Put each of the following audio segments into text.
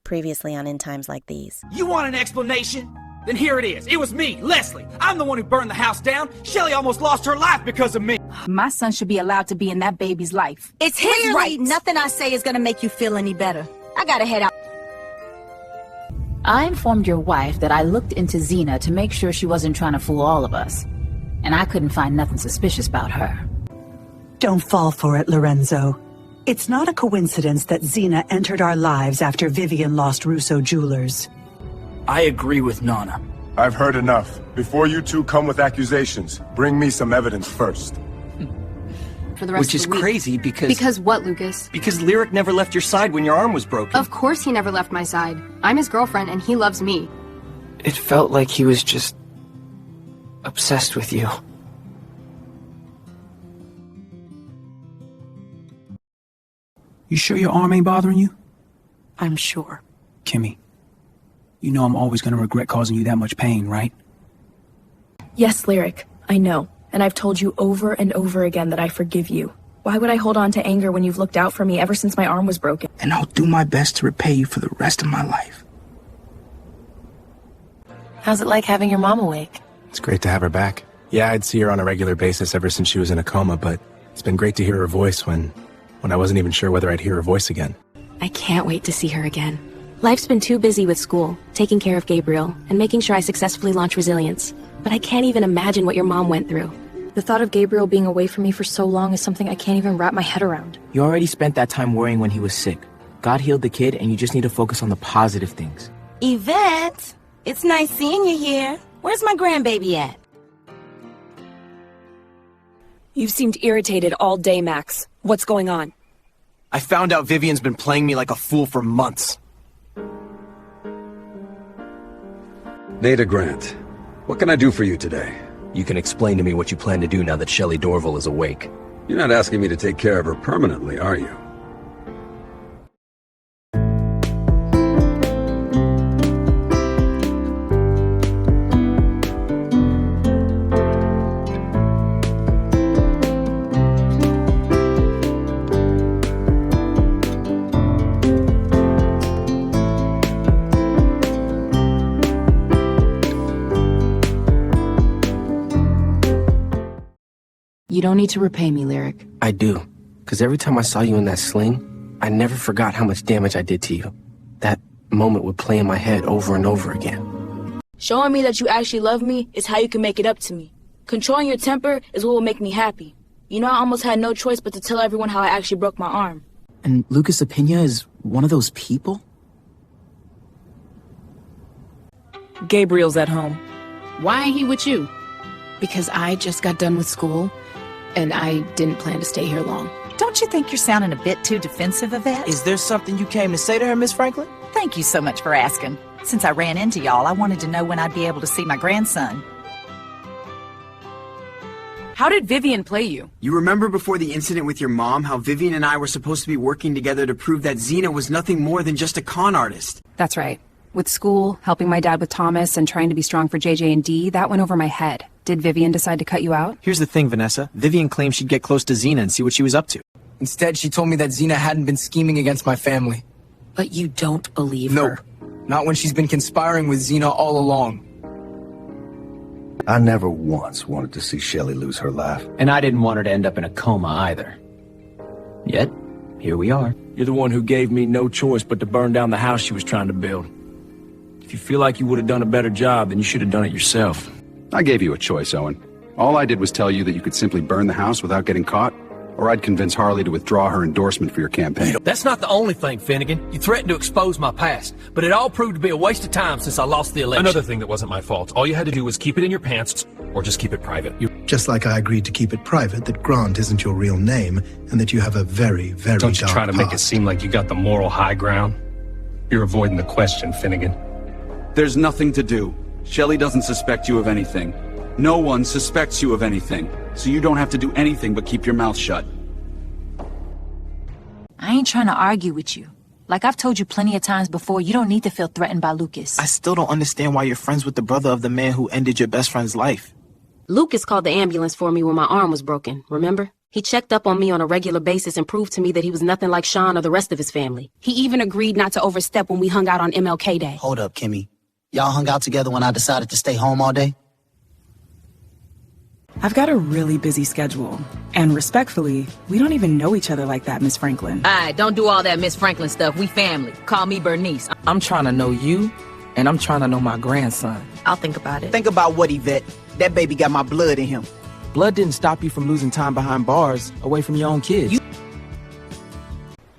Previously on In Times Like These. You want an explanation? Then here it is. It was me, Leslie. I'm the one who burned the house down. Shelley almost lost her life because of me. My son should be allowed to be in that baby's life. It's his right. Nothing I say is gonna make you feel any better. I gotta head out. I informed your wife that I looked into Zena to make sure she wasn't trying to fool all of us. And I couldn't find nothing suspicious about her. Don't fall for it, Lorenzo. It's not a coincidence that Zena entered our lives after Vivian lost Russo Jewelers. I agree with Nana. I've heard enough. Before you two come with accusations, bring me some evidence first. For the rest Which of is the week. crazy because... Because what, Lucas? Because Lyric never left your side when your arm was broken. Of course he never left my side. I'm his girlfriend and he loves me. It felt like he was just... obsessed with you. You sure your arm ain't bothering you? I'm sure. Kimmy, you know I'm always gonna regret causing you that much pain, right? Yes, Lyric, I know. And I've told you over and over again that I forgive you. Why would I hold on to anger when you've looked out for me ever since my arm was broken? And I'll do my best to repay you for the rest of my life. How's it like having your mom awake? It's great to have her back. Yeah, I'd see her on a regular basis ever since she was in a coma, but it's been great to hear her voice when I wasn't even sure whether I'd hear her voice again. I can't wait to see her again. Life's been too busy with school, taking care of Gabriel, and making sure I successfully launch Resilience. But I can't even imagine what your mom went through. The thought of Gabriel being away from me for so long is something I can't even wrap my head around. You already spent that time worrying when he was sick. God healed the kid, and you just need to focus on the positive things. Yvette, it's nice seeing you here. Where's my grandbaby at? You've seemed irritated all day, Max. What's going on? I found out Vivian's been playing me like a fool for months. Nada Grant, what can I do for you today? You can explain to me what you plan to do now that Shelley Dorval is awake. You're not asking me to take care of her permanently, are you? You don't need to repay me, Lyric. I do. Because every time I saw you in that sling, I never forgot how much damage I did to you. That moment would play in my head over and over again. Showing me that you actually love me is how you can make it up to me. Controlling your temper is what will make me happy. You know, I almost had no choice but to tell everyone how I actually broke my arm. And Lucas Apina is one of those people? Gabriel's at home. Why ain't he with you? Because I just got done with school, and I didn't plan to stay here long. Don't you think you're sounding a bit too defensive, Yvette? Is there something you came to say to her, Miss Franklin? Thank you so much for asking. Since I ran into y'all, I wanted to know when I'd be able to see my grandson. How did Vivian play you? You remember before the incident with your mom how Vivian and I were supposed to be working together to prove that Zena was nothing more than just a con artist? That's right. With school, helping my dad with Thomas, and trying to be strong for JJ and D, that went over my head. Did Vivian decide to cut you out? Here's the thing, Vanessa. Vivian claimed she'd get close to Zena and see what she was up to. Instead, she told me that Zena hadn't been scheming against my family. But you don't believe her? Nope. Not when she's been conspiring with Zena all along. I never once wanted to see Shelley lose her life. And I didn't want her to end up in a coma either. Yet, here we are. You're the one who gave me no choice but to burn down the house she was trying to build. If you feel like you would have done a better job, then you should have done it yourself. I gave you a choice, Owen. All I did was tell you that you could simply burn the house without getting caught, or I'd convince Harley to withdraw her endorsement for your campaign. That's not the only thing, Finnegan. You threatened to expose my past, but it all proved to be a waste of time since I lost the election. Another thing that wasn't my fault. All you had to do was keep it in your pants, or just keep it private. Just like I agreed to keep it private, that Grant isn't your real name, and that you have a very, very Don't you dark try to make it past. seem like you got the moral high ground. You're avoiding the question, Finnegan. There's nothing to do. Shelley doesn't suspect you of anything. No one suspects you of anything, so you don't have to do anything but keep your mouth shut. I ain't trying to argue with you. Like I've told you plenty of times before, you don't need to feel threatened by Lucas. I still don't understand why you're friends with the brother of the man who ended your best friend's life. Lucas called the ambulance for me when my arm was broken, remember? He checked up on me on a regular basis and proved to me that he was nothing like Sean or the rest of his family. He even agreed not to overstep when we hung out on MLK Day. Hold up, Kimmy. Y'all hung out together when I decided to stay home all day? I've got a really busy schedule. And respectfully, we don't even know each other like that, Miss Franklin. Alright, don't do all that Miss Franklin stuff. We family. Call me Bernice. I'm trying to know you, and I'm trying to know my grandson. I'll think about it. Think about what, Yvette? That baby got my blood in him. Blood didn't stop you from losing time behind bars, away from your own kids.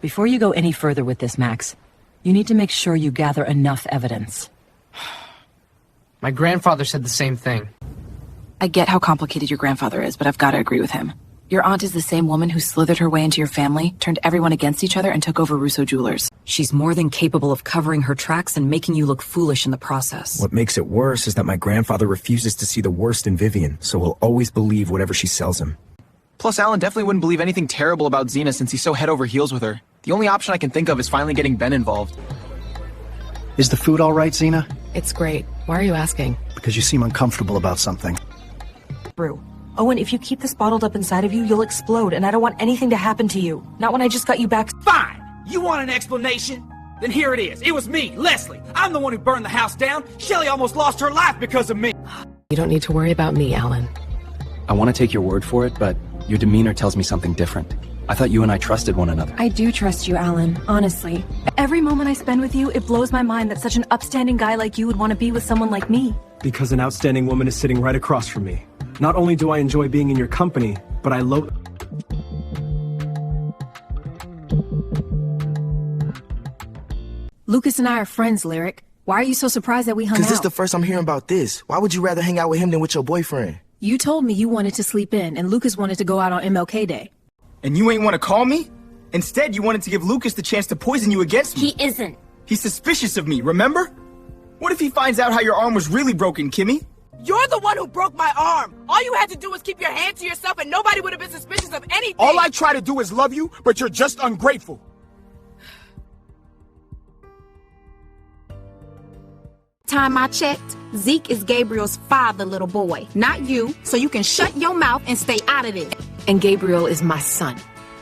Before you go any further with this, Max, you need to make sure you gather enough evidence. My grandfather said the same thing. I get how complicated your grandfather is, but I've got to agree with him. Your aunt is the same woman who slithered her way into your family, turned everyone against each other, and took over Russo Jewelers. She's more than capable of covering her tracks and making you look foolish in the process. What makes it worse is that my grandfather refuses to see the worst in Vivian, so he'll always believe whatever she sells him. Plus, Alan definitely wouldn't believe anything terrible about Xena since he's so head over heels with her. The only option I can think of is finally getting Ben involved. Is the food all right, Xena? It's great. Why are you asking? Because you seem uncomfortable about something. Brew. Owen, if you keep this bottled up inside of you, you'll explode, and I don't want anything to happen to you. Not when I just got you back. Fine! You want an explanation? Then here it is. It was me, Leslie. I'm the one who burned the house down. Shelley almost lost her life because of me. You don't need to worry about me, Alan. I want to take your word for it, but your demeanor tells me something different. I thought you and I trusted one another. I do trust you, Alan, honestly. Every moment I spend with you, it blows my mind that such an upstanding guy like you would want to be with someone like me. Because an outstanding woman is sitting right across from me. Not only do I enjoy being in your company, but I loathe... Lucas and I are friends, Lyric. Why are you so surprised that we hung out? Because this is the first I'm hearing about this. Why would you rather hang out with him than with your boyfriend? You told me you wanted to sleep in, and Lucas wanted to go out on MLK Day. And you ain't want to call me? Instead, you wanted to give Lucas the chance to poison you against me. He isn't. He's suspicious of me, remember? What if he finds out how your arm was really broken, Kimmy? You're the one who broke my arm. All you had to do was keep your hand to yourself and nobody would have been suspicious of anything. All I try to do is love you, but you're just ungrateful. Time I checked, Zeke is Gabriel's father, little boy, not you, so you can shut your mouth and stay out of it. And Gabriel is my son.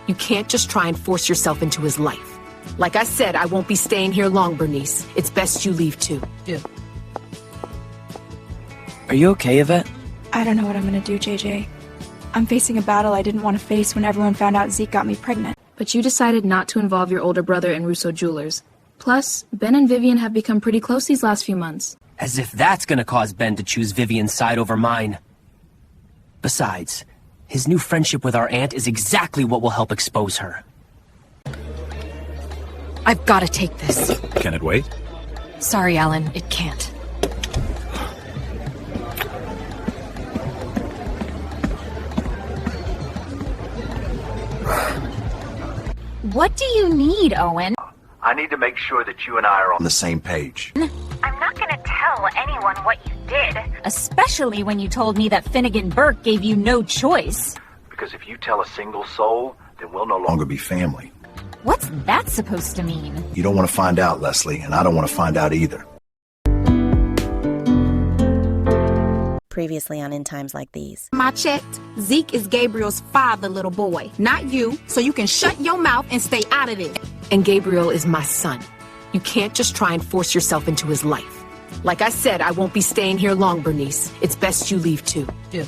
You can't just try and force yourself into his life. Like I said, I won't be staying here long, Bernice. It's best you leave too. Yeah. Are you okay, Yvette? I don't know what I'm gonna do, JJ. I'm facing a battle I didn't want to face when everyone found out Zeke got me pregnant. But you decided not to involve your older brother in Russo Jewelers. Plus, Ben and Vivian have become pretty close these last few months. As if that's gonna cause Ben to choose Vivian's side over mine. Besides, his new friendship with our aunt is exactly what will help expose her. I've gotta take this. Can it wait? Sorry, Alan, it can't. What do you need, Owen? I need to make sure that you and I are on the same page. I'm not gonna tell anyone what you did. Especially when you told me that Finnegan Burke gave you no choice. Because if you tell a single soul, then we'll no longer be family. What's that supposed to mean? You don't want to find out, Leslie, and I don't want to find out either. Previously on In Times Like These. I checked, Zeke is Gabriel's father, little boy, not you, so you can shut your mouth and stay out of it. And Gabriel is my son. You can't just try and force yourself into his life. Like I said, I won't be staying here long, Bernice. It's best you leave too. Yeah.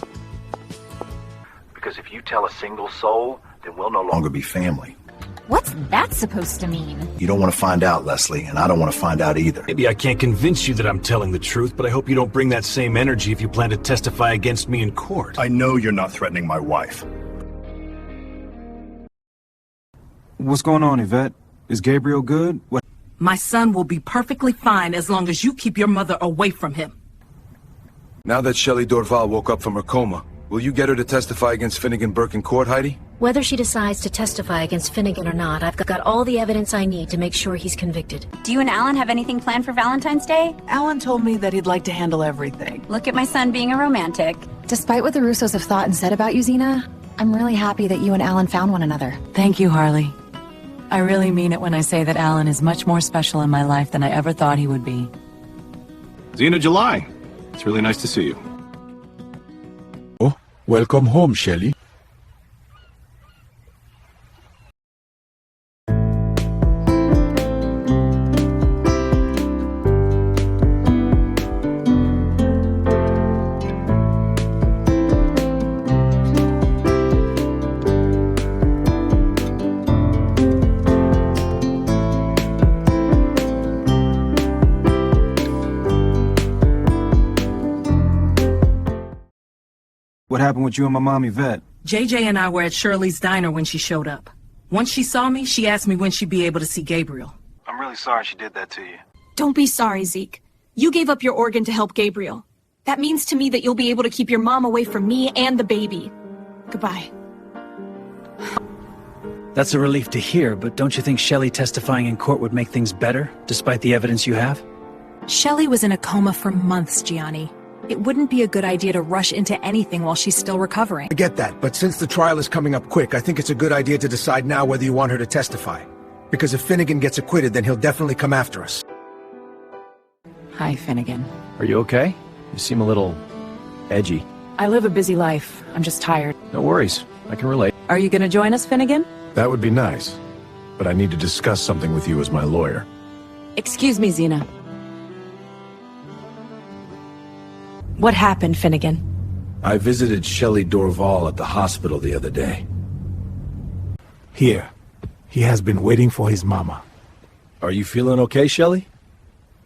Because if you tell a single soul, then we'll no longer be family. What's that supposed to mean? You don't want to find out, Leslie, and I don't want to find out either. Maybe I can't convince you that I'm telling the truth, but I hope you don't bring that same energy if you plan to testify against me in court. I know you're not threatening my wife. What's going on, Yvette? Is Gabriel good? What? My son will be perfectly fine as long as you keep your mother away from him. Now that Shelley Dorval woke up from her coma, will you get her to testify against Finnegan Burke in court, Heidi? Whether she decides to testify against Finnegan or not, I've got all the evidence I need to make sure he's convicted. Do you and Alan have anything planned for Valentine's Day? Alan told me that he'd like to handle everything. Look at my son being a romantic. Despite what the Russos have thought and said about you, Xena, I'm really happy that you and Alan found one another. Thank you, Harley. I really mean it when I say that Alan is much more special in my life than I ever thought he would be. Xena July. It's really nice to see you. Oh, welcome home, Shelley. What happened with you and my mom, Yvette? JJ and I were at Shirley's diner when she showed up. Once she saw me, she asked me when she'd be able to see Gabriel. I'm really sorry she did that to you. Don't be sorry, Zeke. You gave up your organ to help Gabriel. That means to me that you'll be able to keep your mom away from me and the baby. Goodbye. That's a relief to hear, but don't you think Shelley testifying in court would make things better, despite the evidence you have? Shelley was in a coma for months, Gianni. It wouldn't be a good idea to rush into anything while she's still recovering. I get that, but since the trial is coming up quick, I think it's a good idea to decide now whether you want her to testify. Because if Finnegan gets acquitted, then he'll definitely come after us. Hi, Finnegan. Are you okay? You seem a little edgy. I live a busy life. I'm just tired. No worries. I can relate. Are you gonna join us, Finnegan? That would be nice. But I need to discuss something with you as my lawyer. Excuse me, Zena. What happened, Finnegan? I visited Shelley Dorval at the hospital the other day. Here. He has been waiting for his mama. Are you feeling okay, Shelley?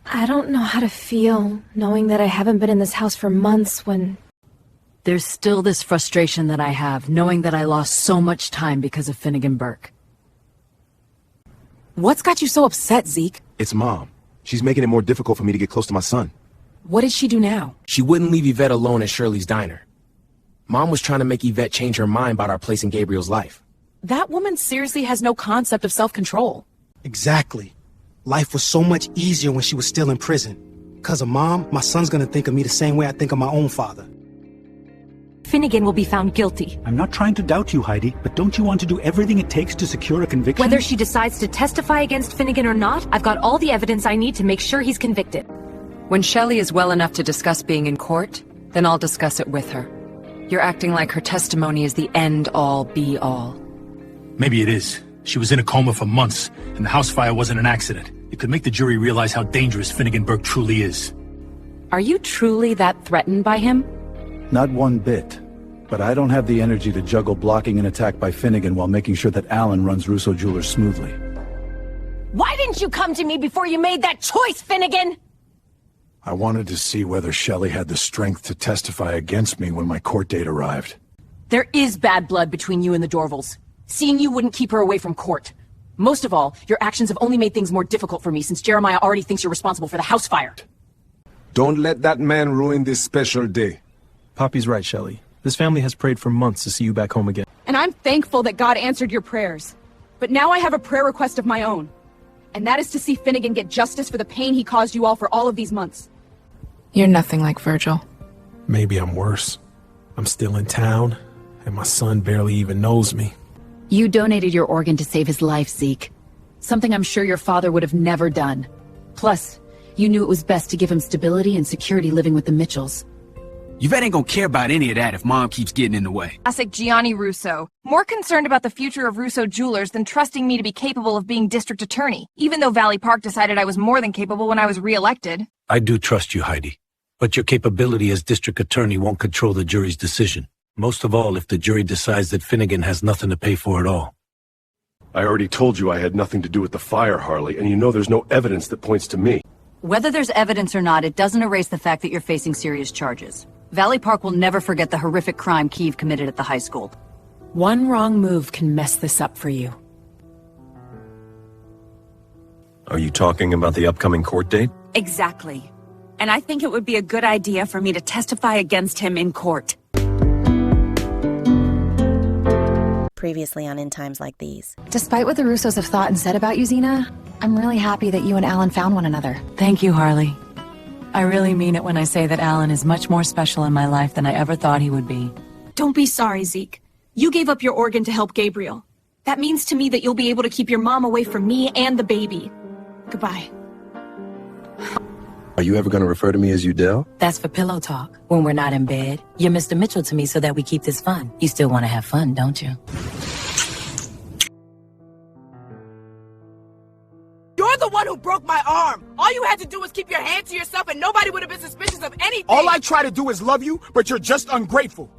I don't know how to feel, knowing that I haven't been in this house for months when... There's still this frustration that I have, knowing that I lost so much time because of Finnegan Burke. What's got you so upset, Zeke? It's Mom. She's making it more difficult for me to get close to my son. What did she do now? She wouldn't leave Yvette alone at Shirley's diner. Mom was trying to make Yvette change her mind about our place in Gabriel's life. That woman seriously has no concept of self-control. Exactly. Life was so much easier when she was still in prison. Because of Mom, my son's gonna think of me the same way I think of my own father. Finnegan will be found guilty. I'm not trying to doubt you, Heidi, but don't you want to do everything it takes to secure a conviction? Whether she decides to testify against Finnegan or not, I've got all the evidence I need to make sure he's convicted. When Shelley is well enough to discuss being in court, then I'll discuss it with her. You're acting like her testimony is the end-all, be-all. Maybe it is. She was in a coma for months, and the house fire wasn't an accident. It could make the jury realize how dangerous Finnegan Burke truly is. Are you truly that threatened by him? Not one bit. But I don't have the energy to juggle blocking an attack by Finnegan while making sure that Alan runs Russo Jewelers smoothly. Why didn't you come to me before you made that choice, Finnegan? I wanted to see whether Shelley had the strength to testify against me when my court date arrived. There is bad blood between you and the Dorvals. Seeing you wouldn't keep her away from court. Most of all, your actions have only made things more difficult for me since Jeremiah already thinks you're responsible for the house fire. Don't let that man ruin this special day. Poppy's right, Shelley. This family has prayed for months to see you back home again. And I'm thankful that God answered your prayers. But now I have a prayer request of my own. And that is to see Finnegan get justice for the pain he caused you all for all of these months. You're nothing like Virgil. Maybe I'm worse. I'm still in town, and my son barely even knows me. You donated your organ to save his life, Zeke. Something I'm sure your father would have never done. Plus, you knew it was best to give him stability and security living with the Mitchells. Yvette ain't gonna care about any of that if Mom keeps getting in the way. Classic Gianni Russo. More concerned about the future of Russo Jewelers than trusting me to be capable of being district attorney, even though Valley Park decided I was more than capable when I was re-elected. I do trust you, Heidi. But your capability as district attorney won't control the jury's decision. Most of all, if the jury decides that Finnegan has nothing to pay for at all. I already told you I had nothing to do with the fire, Harley, and you know there's no evidence that points to me. Whether there's evidence or not, it doesn't erase the fact that you're facing serious charges. Valley Park will never forget the horrific crime Kiev committed at the high school. One wrong move can mess this up for you. Are you talking about the upcoming court date? Exactly. And I think it would be a good idea for me to testify against him in court. Previously on In Times Like These. Despite what the Russos have thought and said about you, Zena, I'm really happy that you and Alan found one another. Thank you, Harley. I really mean it when I say that Alan is much more special in my life than I ever thought he would be. Don't be sorry, Zeke. You gave up your organ to help Gabriel. That means to me that you'll be able to keep your mom away from me and the baby. Goodbye. Are you ever going to refer to me as Udell? That's for pillow talk. When we're not in bed, you're Mr. Mitchell to me so that we keep this fun. You still want to have fun, don't you? You're the one who broke my arm. All you had to do was keep your hand to yourself and nobody would have been suspicious of anything. All I try to do is love you, but you're just ungrateful.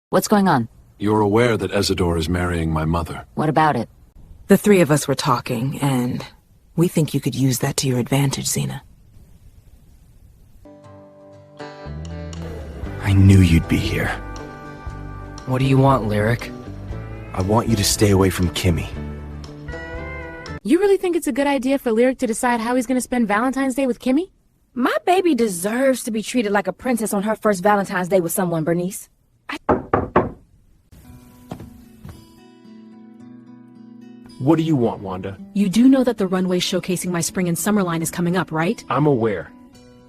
What's going on? You're aware that Isidore is marrying my mother. What about it? The three of us were talking, and we think you could use that to your advantage, Zena. I knew you'd be here. What do you want, Lyric? I want you to stay away from Kimmy. You really think it's a good idea for Lyric to decide how he's gonna spend Valentine's Day with Kimmy? My baby deserves to be treated like a princess on her first Valentine's Day with someone, Bernice. What do you want, Wanda? You do know that the runway showcasing my spring and summer line is coming up, right? I'm aware.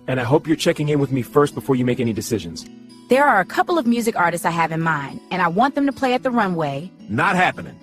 And I hope you're checking in with me first before you make any decisions. There are a couple of music artists I have in mind, and I want them to play at the runway. Not happening.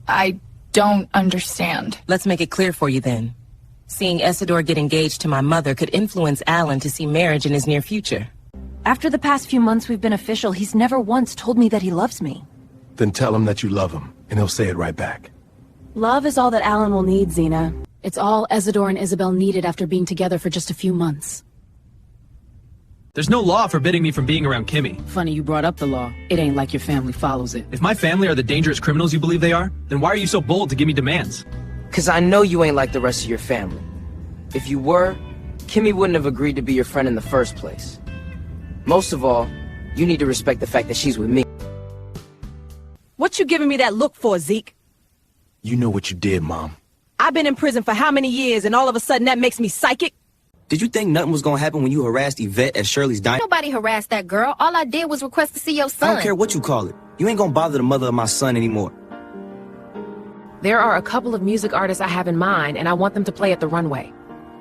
I don't understand. Let's make it clear for you then. Seeing Isidore get engaged to my mother could influence Alan to see marriage in his near future. After the past few months we've been official, he's never once told me that he loves me. Then tell him that you love him, and he'll say it right back. Love is all that Alan will need, Xena. It's all Isidore and Isabel needed after being together for just a few months. There's no law forbidding me from being around Kimmy. Funny you brought up the law. It ain't like your family follows it. If my family are the dangerous criminals you believe they are, then why are you so bold to give me demands? Cause I know you ain't like the rest of your family. If you were, Kimmy wouldn't have agreed to be your friend in the first place. Most of all, you need to respect the fact that she's with me. What you giving me that look for, Zeke? You know what you did, Mom. I've been in prison for how many years, and all of a sudden that makes me psychic? Did you think nothing was gonna happen when you harassed Yvette at Shirley's diner? Nobody harassed that girl. All I did was request to see your son. I don't care what you call it. You ain't gonna bother the mother of my son anymore. There are a couple of music artists I have in mind, and I want them to play at the runway.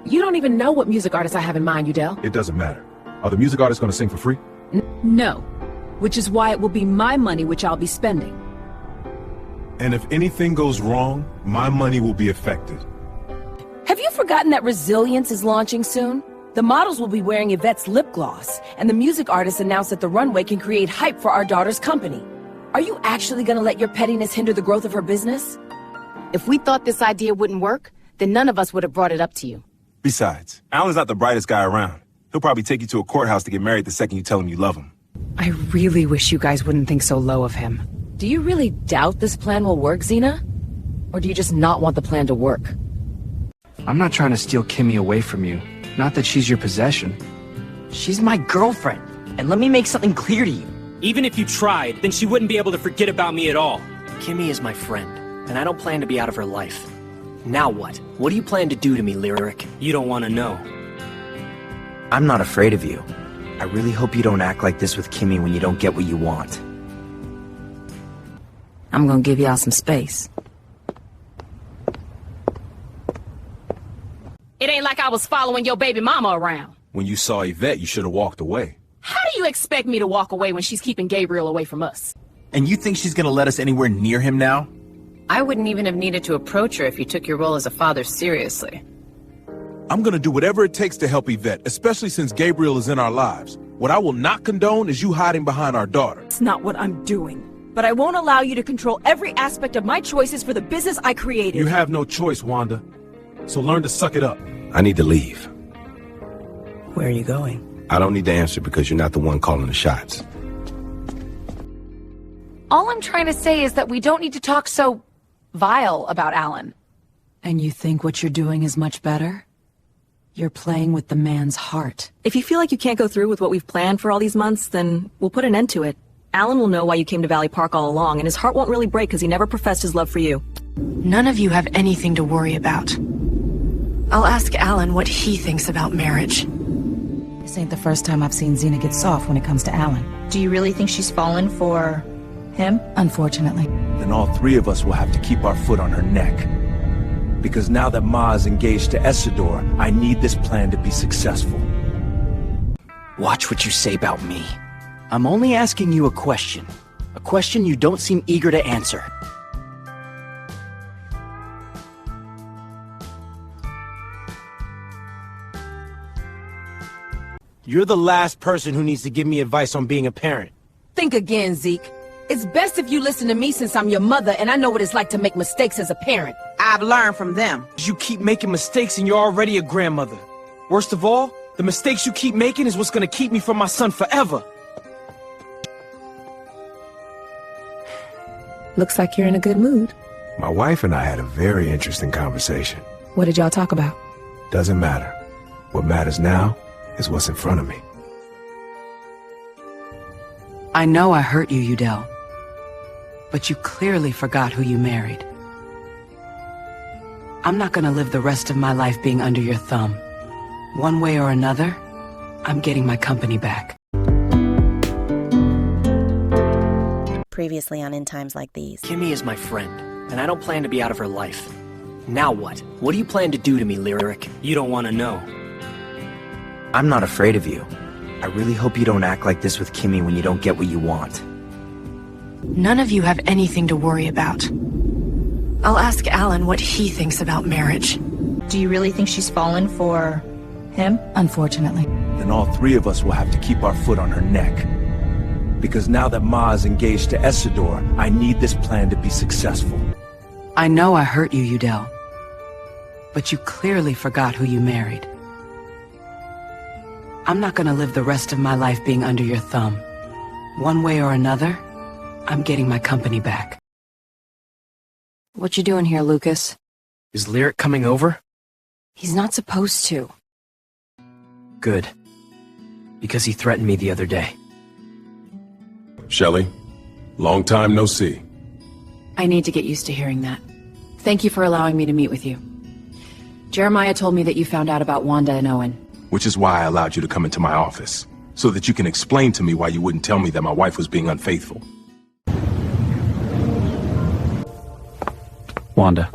You don't even know what music artists I have in mind, Udell. It doesn't matter. Are the music artists gonna sing for free? No. Which is why it will be my money which I'll be spending. And if anything goes wrong, my money will be affected. Have you forgotten that Resilience is launching soon? The models will be wearing Yvette's lip gloss, and the music artists announced that the runway can create hype for our daughter's company. Are you actually gonna let your pettiness hinder the growth of her business? If we thought this idea wouldn't work, then none of us would have brought it up to you. Besides, Alan's not the brightest guy around. He'll probably take you to a courthouse to get married the second you tell him you love him. I really wish you guys wouldn't think so low of him. Do you really doubt this plan will work, Xena? Or do you just not want the plan to work? I'm not trying to steal Kimmy away from you. Not that she's your possession. She's my girlfriend, and let me make something clear to you. Even if you tried, then she wouldn't be able to forget about me at all. Kimmy is my friend, and I don't plan to be out of her life. Now what? What do you plan to do to me, Lyric? You don't want to know. I'm not afraid of you. I really hope you don't act like this with Kimmy when you don't get what you want. I'm gonna give y'all some space. It ain't like I was following your baby mama around. When you saw Yvette, you should have walked away. How do you expect me to walk away when she's keeping Gabriel away from us? And you think she's gonna let us anywhere near him now? I wouldn't even have needed to approach her if you took your role as a father seriously. I'm gonna do whatever it takes to help Yvette, especially since Gabriel is in our lives. What I will not condone is you hiding behind our daughter. It's not what I'm doing. But I won't allow you to control every aspect of my choices for the business I created. You have no choice, Wanda. So learn to suck it up. I need to leave. Where are you going? I don't need to answer because you're not the one calling the shots. All I'm trying to say is that we don't need to talk so vile about Alan. And you think what you're doing is much better? You're playing with the man's heart. If you feel like you can't go through with what we've planned for all these months, then we'll put an end to it. Alan will know why you came to Valley Park all along, and his heart won't really break because he never professed his love for you. None of you have anything to worry about. I'll ask Alan what he thinks about marriage. This ain't the first time I've seen Xena get soft when it comes to Alan. Do you really think she's fallen for him? Unfortunately. Then all three of us will have to keep our foot on her neck. Because now that Ma is engaged to Isidore, I need this plan to be successful. Watch what you say about me. I'm only asking you a question. A question you don't seem eager to answer. You're the last person who needs to give me advice on being a parent. Think again, Zeke. It's best if you listen to me since I'm your mother and I know what it's like to make mistakes as a parent. I've learned from them. You keep making mistakes and you're already a grandmother. Worst of all, the mistakes you keep making is what's gonna keep me from my son forever. Looks like you're in a good mood. My wife and I had a very interesting conversation. What did y'all talk about? Doesn't matter. What matters now is what's in front of me. I know I hurt you, Udell. But you clearly forgot who you married. I'm not gonna live the rest of my life being under your thumb. One way or another, I'm getting my company back. Previously on In Times Like These. Kimmy is my friend, and I don't plan to be out of her life. Now what? What do you plan to do to me, Lyric? You don't want to know. I'm not afraid of you. I really hope you don't act like this with Kimmy when you don't get what you want. None of you have anything to worry about. I'll ask Alan what he thinks about marriage. Do you really think she's fallen for him? Unfortunately. Then all three of us will have to keep our foot on her neck. Because now that Ma is engaged to Isidore, I need this plan to be successful. I know I hurt you, Udell. But you clearly forgot who you married. I'm not gonna live the rest of my life being under your thumb. One way or another, I'm getting my company back. What you doing here, Lucas? Is Lyric coming over? He's not supposed to. Good. Because he threatened me the other day. Shelley, long time no see. I need to get used to hearing that. Thank you for allowing me to meet with you. Jeremiah told me that you found out about Wanda and Owen. Which is why I allowed you to come into my office, so that you can explain to me why you wouldn't tell me that my wife was being unfaithful. Wanda.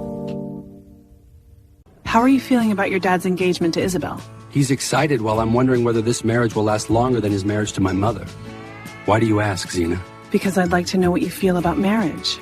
How are you feeling about your dad's engagement to Isabel? He's excited while I'm wondering whether this marriage will last longer than his marriage to my mother. Why do you ask, Xena? Because I'd like to know what you feel about marriage.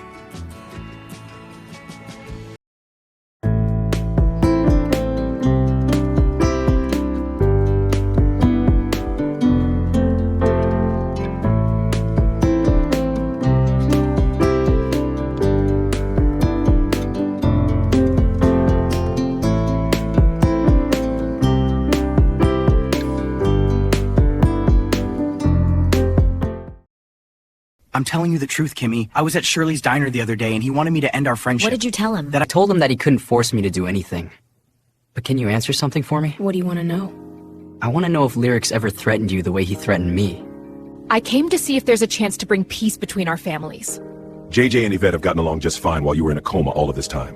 I'm telling you the truth, Kimmy. I was at Shirley's diner the other day and he wanted me to end our friendship. What did you tell him? That I told him that he couldn't force me to do anything. But can you answer something for me? What do you want to know? I want to know if Lyric's ever threatened you the way he threatened me. I came to see if there's a chance to bring peace between our families. JJ and Yvette have gotten along just fine while you were in a coma all of this time.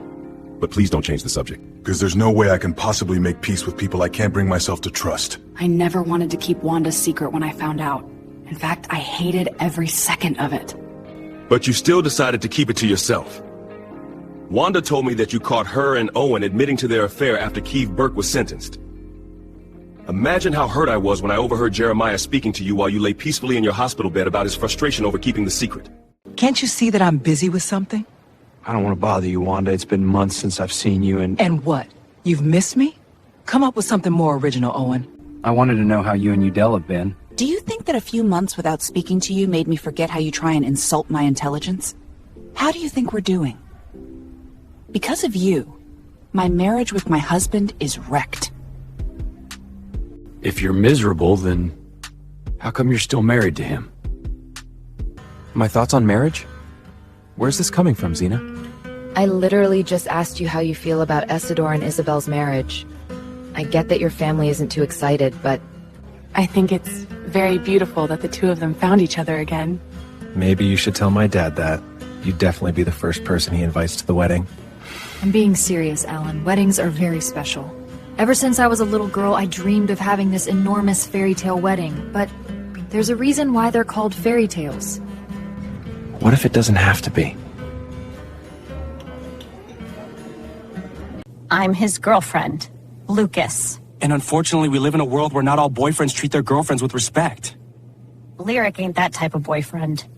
But please don't change the subject. Because there's no way I can possibly make peace with people I can't bring myself to trust. I never wanted to keep Wanda's secret when I found out. In fact, I hated every second of it. But you still decided to keep it to yourself. Wanda told me that you caught her and Owen admitting to their affair after Keeve Burke was sentenced. Imagine how hurt I was when I overheard Jeremiah speaking to you while you lay peacefully in your hospital bed about his frustration over keeping the secret. Can't you see that I'm busy with something? I don't want to bother you, Wanda. It's been months since I've seen you and... And what? You've missed me? Come up with something more original, Owen. I wanted to know how you and Udell have been. Do you think that a few months without speaking to you made me forget how you try and insult my intelligence? How do you think we're doing? Because of you, my marriage with my husband is wrecked. If you're miserable, then how come you're still married to him? My thoughts on marriage? Where's this coming from, Xena? I literally just asked you how you feel about Isidore and Isabel's marriage. I get that your family isn't too excited, but... I think it's very beautiful that the two of them found each other again. Maybe you should tell my dad that. You'd definitely be the first person he invites to the wedding. I'm being serious, Alan. Weddings are very special. Ever since I was a little girl, I dreamed of having this enormous fairy tale wedding, but there's a reason why they're called fairy tales. What if it doesn't have to be? I'm his girlfriend, Lucas. And unfortunately, we live in a world where not all boyfriends treat their girlfriends with respect. Lyric ain't that type of boyfriend.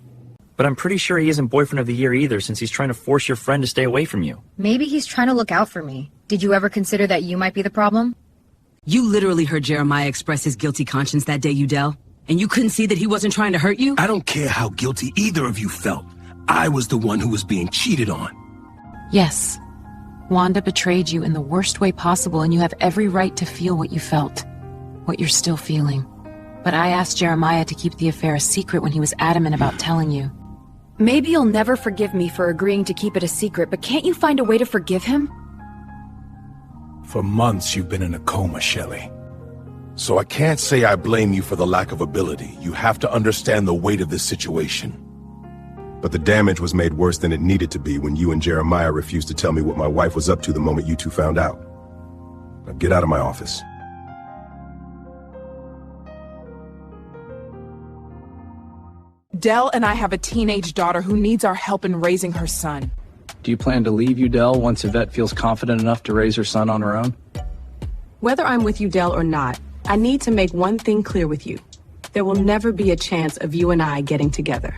But I'm pretty sure he isn't boyfriend of the year either, since he's trying to force your friend to stay away from you. Maybe he's trying to look out for me. Did you ever consider that you might be the problem? You literally heard Jeremiah express his guilty conscience that day, Udell. And you couldn't see that he wasn't trying to hurt you? I don't care how guilty either of you felt. I was the one who was being cheated on. Yes. Wanda betrayed you in the worst way possible, and you have every right to feel what you felt. What you're still feeling. But I asked Jeremiah to keep the affair a secret when he was adamant about telling you. Maybe you'll never forgive me for agreeing to keep it a secret, but can't you find a way to forgive him? For months you've been in a coma, Shelley. So I can't say I blame you for the lack of ability. You have to understand the weight of this situation. But the damage was made worse than it needed to be when you and Jeremiah refused to tell me what my wife was up to the moment you two found out. Now get out of my office. Dell and I have a teenage daughter who needs our help in raising her son. Do you plan to leave Udell once Yvette feels confident enough to raise her son on her own? Whether I'm with Udell or not, I need to make one thing clear with you. There will never be a chance of you and I getting together.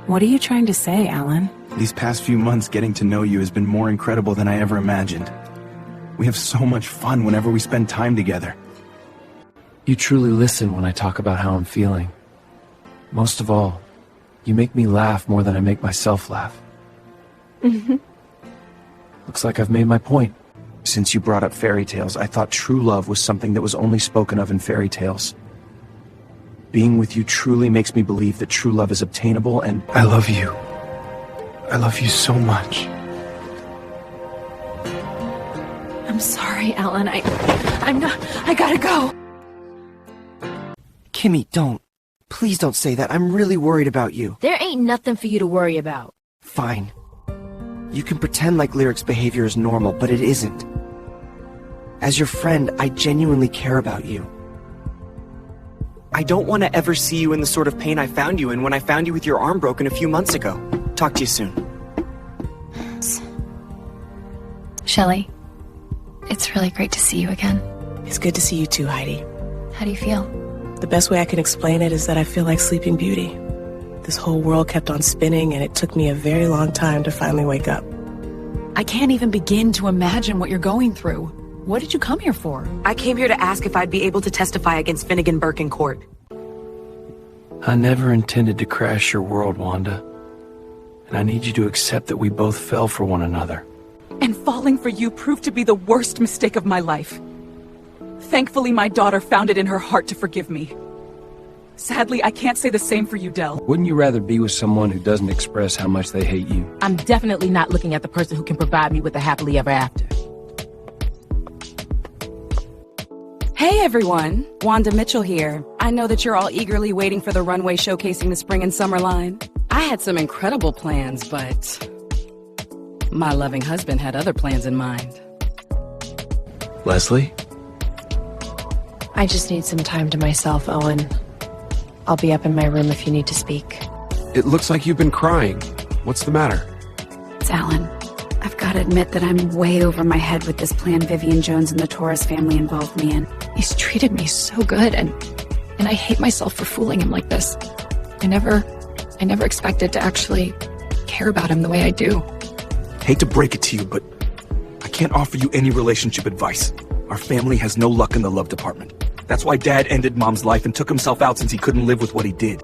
What are you trying to say, Alan? These past few months getting to know you has been more incredible than I ever imagined. We have so much fun whenever we spend time together. You truly listen when I talk about how I'm feeling. Most of all, you make me laugh more than I make myself laugh. Looks like I've made my point. Since you brought up fairy tales, I thought true love was something that was only spoken of in fairy tales. Being with you truly makes me believe that true love is obtainable, and I love you. I love you so much. I'm sorry, Alan. I gotta go. Kimmy, don't. Please don't say that. I'm really worried about you. There ain't nothing for you to worry about. Fine. You can pretend like Lyric's behavior is normal, but it isn't. As your friend, I genuinely care about you. I don't want to ever see you in the sort of pain I found you in when I found you with your arm broken a few months ago. Talk to you soon. Shelley, it's really great to see you again. It's good to see you too, Heidi. How do you feel? The best way I can explain it is that I feel like Sleeping Beauty. This whole world kept on spinning, and it took me a very long time to finally wake up. I can't even begin to imagine what you're going through. What did you come here for? I came here to ask if I'd be able to testify against Finnegan Burke in court. I never intended to crash your world, Wanda. And I need you to accept that we both fell for one another. And falling for you proved to be the worst mistake of my life. Thankfully, my daughter found it in her heart to forgive me. Sadly, I can't say the same for you, Dell. Wouldn't you rather be with someone who doesn't express how much they hate you? I'm definitely not looking at the person who can provide me with a happily ever after. Hey everyone, Wanda Mitchell here. I know that you're all eagerly waiting for the runway showcasing the spring and summer line. I had some incredible plans, but my loving husband had other plans in mind. Leslie? I just need some time to myself, Owen. I'll be up in my room if you need to speak. It looks like you've been crying. What's the matter? It's Alan. I've got to admit that I'm way over my head with this plan Vivian Jones and the Torres family involved me in. He's treated me so good, and I hate myself for fooling him like this. I never expected to actually care about him the way I do. Hate to break it to you, but I can't offer you any relationship advice. Our family has no luck in the love department. That's why Dad ended Mom's life and took himself out since he couldn't live with what he did.